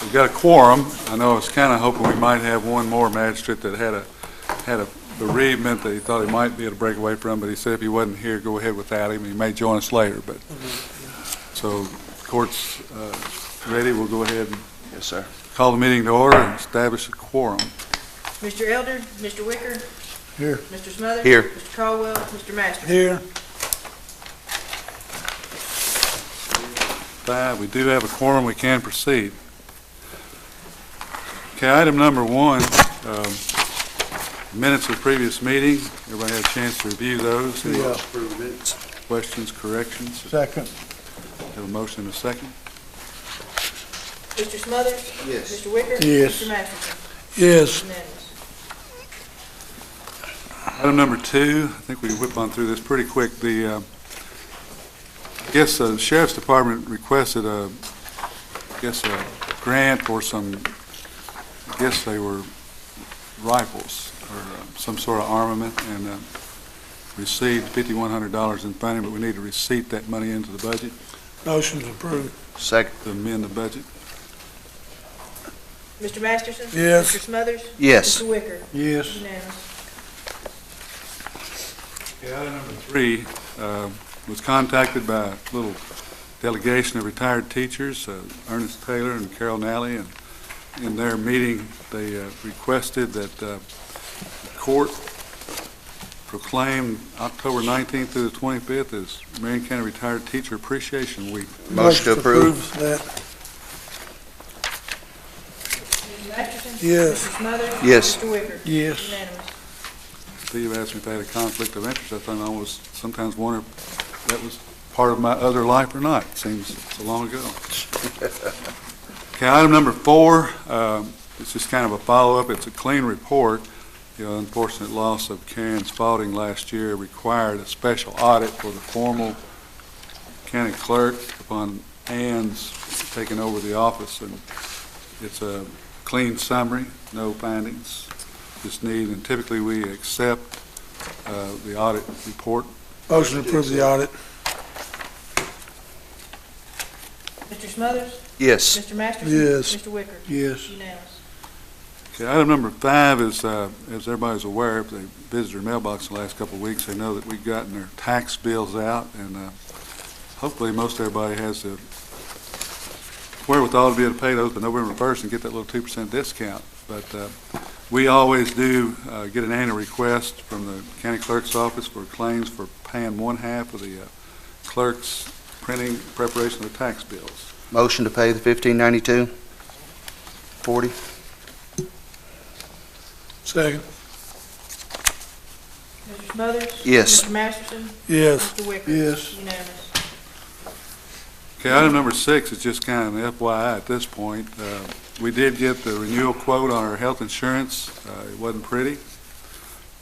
We've got a quorum. I know I was kind of hoping we might have one more magistrate that had a bereavement that he thought he might be able to break away from, but he said if he wasn't here, go ahead without him. He may join us later. But so court's ready. We'll go ahead and Yes, sir. call the meeting to order and establish a quorum. Mr. Elder, Mr. Wicker, Here. Mr. Smothers. Here. Mr. Caldwell, Mr. Masters. Here. 5, we do have a quorum. We can proceed. Okay, item number 1, minutes of previous meeting. Everybody had a chance to review those. Any Yeah. questions, corrections? Second. Have a motion and a second. Mr. Smothers. Yes. Mr. Wicker. Yes. Mr. Masterson. Yes. Unanimous. Item number 2, I think we can whip on through this pretty quick. I guess the Sheriff's Department requested a grant for some, I guess they were rifles or some sort of armament, and received $5,100 in funding, but we need to receipt that money into the budget Motion's approved. Second. to amend the budget. Mr. Masterson. Yes. Mr. Smothers. Yes. Mr. Wicker. Yes. Unanimous. Okay, item number 3, was contacted by a little delegation of retired teachers, Ernest Taylor and Carol Nally, and in their meeting they requested that the court proclaim October 19th through the 25th as Marion County Retired Teacher Appreciation Week. Motion to approve. That. Mr. Masterson. Yes. Mr. Smothers. Yes. Mr. Wicker. Yes. Unanimous. Steve asked me if I had a conflict of interest. I thought I always sometimes wonder if that was part of my other life or not. Seems so long ago. Okay, item number 4, it's just kind of a follow-up. It's a clean report. The unfortunate loss of Karen Spalding last year required a special audit for the formal county clerk upon Ann's taking over the office, and it's a clean summary, no findings. Just need, and typically we accept the audit report. Motion to approve the audit. Mr. Smothers. Yes. Mr. Masterson. Yes. Mr. Wicker. Yes. Unanimous. Okay, item number 5 is, as everybody's aware, if they visited our mailbox the last couple of weeks, they know that we've gotten their tax bills out, and hopefully most everybody has the wherewithal to be able to pay those by November 1st and get that little 2% discount. But we always do get an annual request from the county clerk's office for claims for paying 1/2 of the clerk's printing preparation of the tax bills. Motion to pay the $15.92.40. Second. Mr. Smothers. Yes. Mr. Masterson. Yes. Mr. Wicker. Yes. Unanimous. Okay, item number 6 is just kind of an FYI at this point. We did get the renewal quote on our health insurance. It wasn't pretty.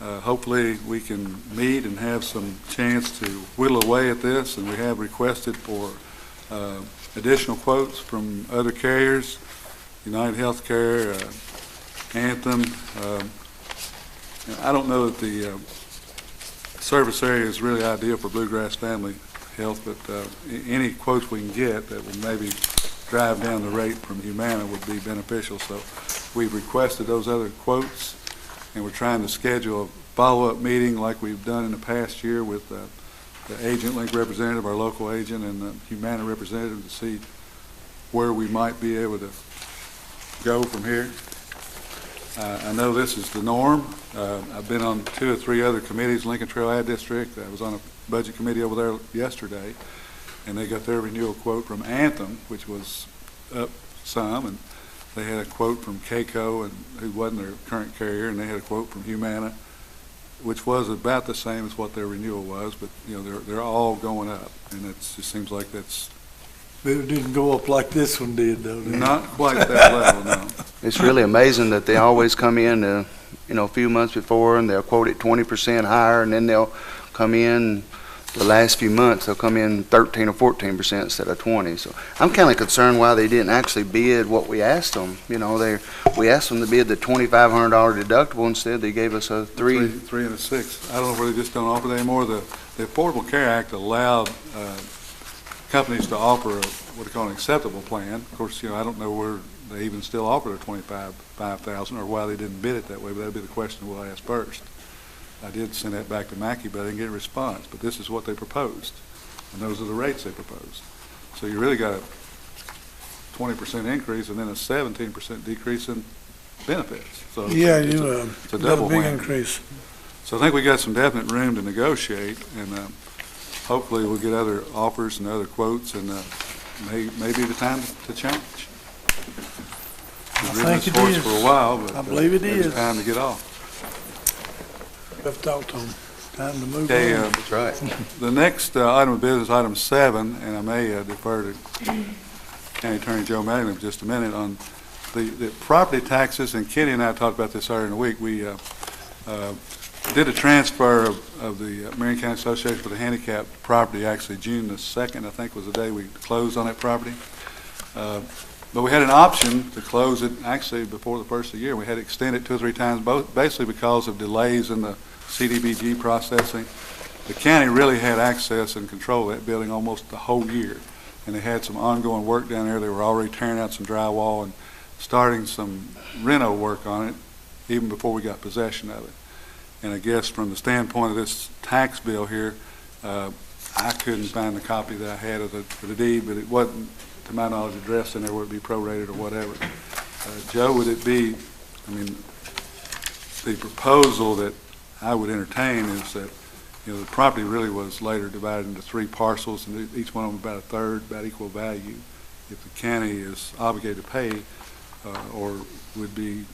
Hopefully we can meet and have some chance to whittle away at this, and we have requested for additional quotes from other carriers, United Healthcare, Anthem. I don't know that the service area is really ideal for Bluegrass Family Health, but any quotes we can get that will maybe drive down the rate from Humana would be beneficial. So we've requested those other quotes, and we're trying to schedule a follow-up meeting like we've done in the past year with the agent link representative, our local agent, and the Humana representative to see where we might be able to go from here. I know this is the norm. I've been on 2 or 3 other committees, Lincoln Trail Ad District. I was on a budget committee over there yesterday, and they got their renewal quote from Anthem, which was up some, and they had a quote from CAECO, and who wasn't their current carrier, and they had a quote from Humana, which was about the same as what their renewal was, but you know they're all going up, and it just seems like that's But it didn't go up like this one did, though, did it? not quite that level, no. It's really amazing that they always come in, a few months before, and they'll quote it 20% higher, and then they'll come in the last few months, they'll come in 13 or 14% instead of 20. So I'm kind of concerned why they didn't actually bid what we asked them. We asked them to bid the $2,500 deductible. Instead, they gave us a three and a 6. I don't know where they just don't offer that anymore. The Affordable Care Act allowed companies to offer what they call an acceptable plan. Of course, I don't know where they even still offered a $25,000, or why they didn't bid it that way, but that'll be the question we'll ask first. I did send that back to Mackey, but I didn't get a response. But this is what they proposed, and those are the rates they proposed. So you really got a 20% increase and then a 17% decrease in benefits. So Yeah, it's you, it's a got a double big whammy. increase. So I think we got some definite room to negotiate, and hopefully we'll get other offers and other quotes, and may be the time to change. We've ridden think this it horse is. for a while, but I believe it maybe is. it's time to get off. I've talked to them. Time to move Okay, on. That's right. the next item of business, item 7, and I may defer to County Attorney Joe Marion in just a minute on the property taxes, and Kenny and I talked about this earlier in the week. We did a transfer of the Marion County Association for the Handicapped property, actually June the 2nd, I think was the day we closed on that property. But we had an option to close it actually before the first of the year. We had to extend it 2 or 3 times, both basically because of delays in the CDBG processing. The county really had access and control of that building almost the whole year. And they had some ongoing work down there. They were already tearing out some drywall and starting some reno work on it even before we got possession of it. And I guess from the standpoint of this tax bill here, I couldn't find the copy that I had of the deed, but it wasn't, to my knowledge, addressed in there where it would be prorated or whatever. Joe, would it be, I mean, the proposal that I would entertain is that, you know, the property really was later divided into 3 parcels, and each one of them about a third, about equal value. If the county is obligated to pay, or would be,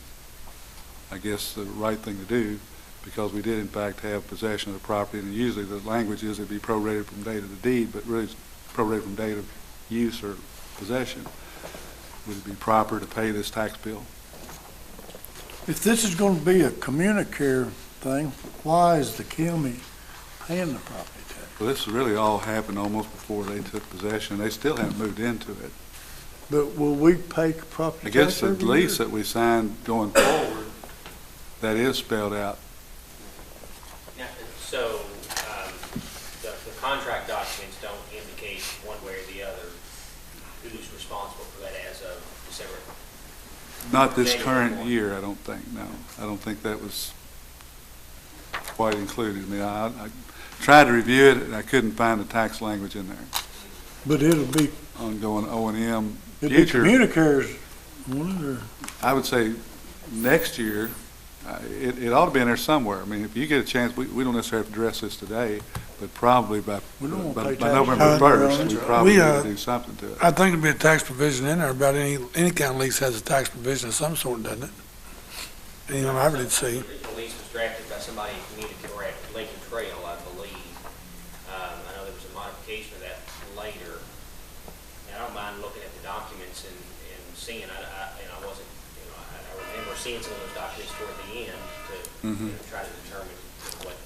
I guess, the right thing to do, because we did in fact have possession of the property, and usually the language is it'd be prorated from date of the deed, but really it's prorated from date of use or possession. Would it be proper to pay this tax bill? If this is going to be a communicare thing, why is the county paying the property tax? Well, this really all happened almost before they took possession, and they still haven't moved into it. But will we pay property I tax guess the every lease year? that we signed going forward, that is spelled out. Yeah, so the contract documents don't indicate one way or the other who's responsible for that as of December. Not this current year, I don't think, no. I don't think that was quite included. I mean, I tried to review it, and I couldn't find the tax language in there. But it'll be, Ongoing O&M, it'll be future, communicares, won't it, or? I would say next year, it ought to be in there somewhere. I mean, if you get a chance, we don't necessarily have to address this today, but probably by We don't want to pay by taxes. November on 1st, it. we probably We, need to do something to it. I think there'll be a tax provision in there about any kind of lease has a tax provision of some sort, doesn't it? Anyone I did see. The original lease was drafted by somebody in community or at Lincoln Trail, I believe. I know there was a modification of that later. And I don't mind looking at the documents and seeing, I wasn't, I remember seeing some of those documents toward the end to try to determine what.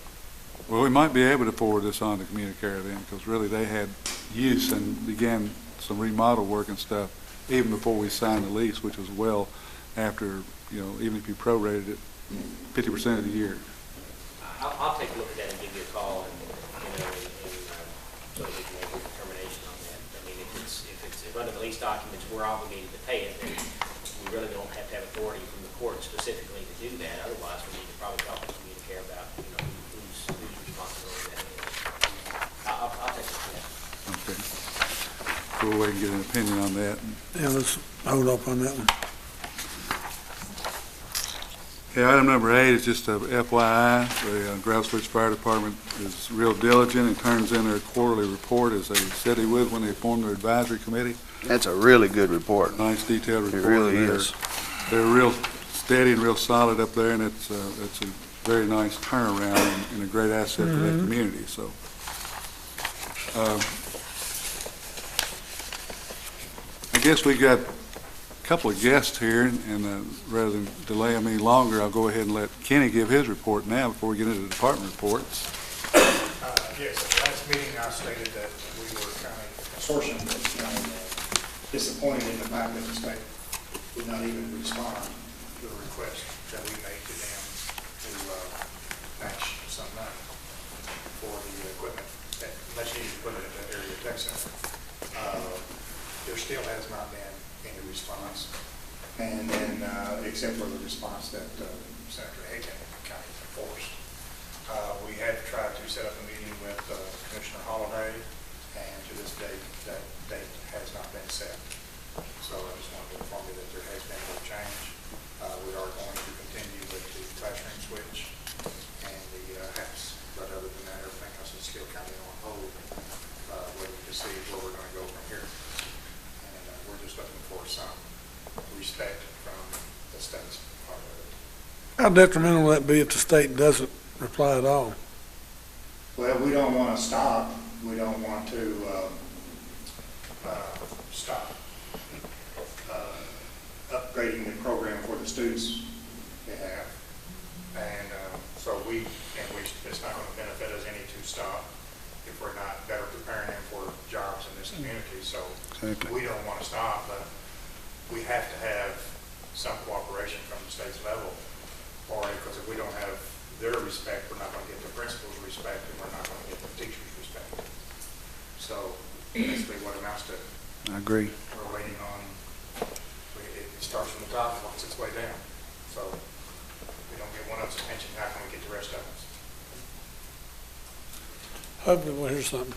Well, we might be able to forward this on to Communicare then, because really they had use and began some remodel work and stuff even before we signed the lease, which was well after, you know, even if you prorated it 50% of the year. I'll take a look at that and give you a call and so that we can make a determination on that. I mean, if under the lease documents we're obligated to pay it, then we really don't have to have authority from the court specifically to do that. Otherwise, we need to probably talk to Communicare about, whose responsibility that is. I'll take a look at that. Okay. So we'll wait and get an opinion on that. Yeah, let's hold up on that one. Okay, item number 8 is just a FYI. The Grouse Ridge Fire Department is real diligent and turns in their quarterly report as they said they would when they formed their advisory committee. That's a really good report. Nice detailed It report. really They're- is. They're real steady and real solid up there, and it's a very nice turnaround and a great asset to that community, so. I guess we got a couple of guests here, and rather than delay them any longer, I'll go ahead and let Kenny give his report now before we get into the department reports. Yes, at the last meeting, I stated that we were kind of consortium, disappointed in the fact that the state would not even respond to the request that we made to them to match some money for the equipment, that much needed equipment at that area tech center. There still has not been any response. And then, except for the response that Senator Hagan kind of enforced. We had tried to set up a meeting with Commissioner Holliday, and to this date, that date has not been set. So I just wanted to inform you that there has been no change. We are going to continue with the classroom switch and the house, but other than that, everything else is still kind of on hold, waiting to see where we're going to go from here. And we're just looking for some respect from the state's part of it. How detrimental will that be if the state doesn't reply at all? Well, we don't want to stop. We don't want to stop upgrading the program for the students they have. And so it's not going to benefit us any to stop if we're not better preparing them for jobs in this community. So Exactly. we don't want to stop, but we have to have some cooperation from the state's level for it, because if we don't have their respect, we're not going to get the principal's respect, and we're not going to get the teacher's respect. So basically what amounts to, I agree. we're waiting on, it starts from the top and works its way down. So if we don't get one of us attention, how can we get the rest of us? Hopefully we'll hear something.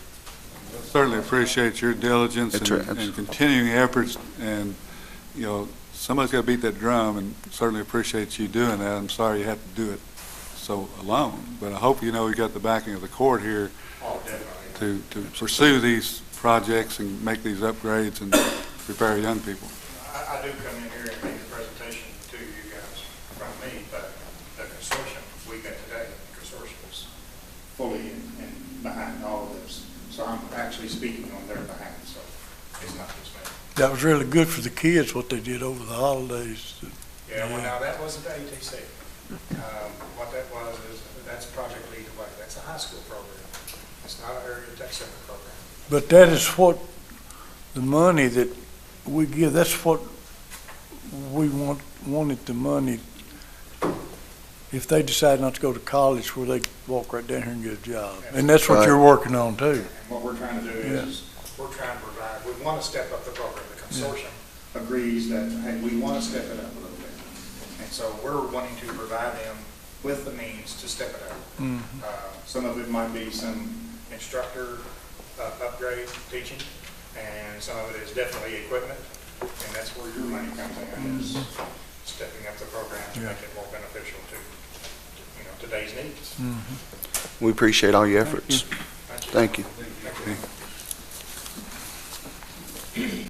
Certainly appreciate your diligence That's and right. and continuing efforts, and, you know, somebody's got to beat that drum, and certainly appreciate you doing that. I'm sorry you had to do it so alone, but I hope you know we got the backing of the court here Oh, definitely. to pursue these projects and make these upgrades and prepare young people. I do come in here and make a presentation to you guys from me, but the consortium we got today, the consortium is fully in behind all of this. So I'm actually speaking on their behalf, so it's not just me. That was really good for the kids, what they did over the holidays. Yeah, well, now, that wasn't the ATC. What that was is, that's Project Lead the Way. That's a high school program. It's not an area tech center program. But that is what, the money that we give, that's what we wanted the money, if they decide not to go to college, where they walk right down here and get a job. And that's what Right. you're working on too. And what we're trying to do is, we're trying to provide, we want to step up the program. The consortium agrees that, hey, we want to step it up a little bit. And so we're wanting to provide them with the means to step it up. Some of it might be some instructor upgrade teaching, and some of it is definitely equipment. And that's where your money comes in, is stepping up the program to make it more beneficial to, you know, today's needs. We appreciate all your efforts. Thank you. Thank you. Thank you.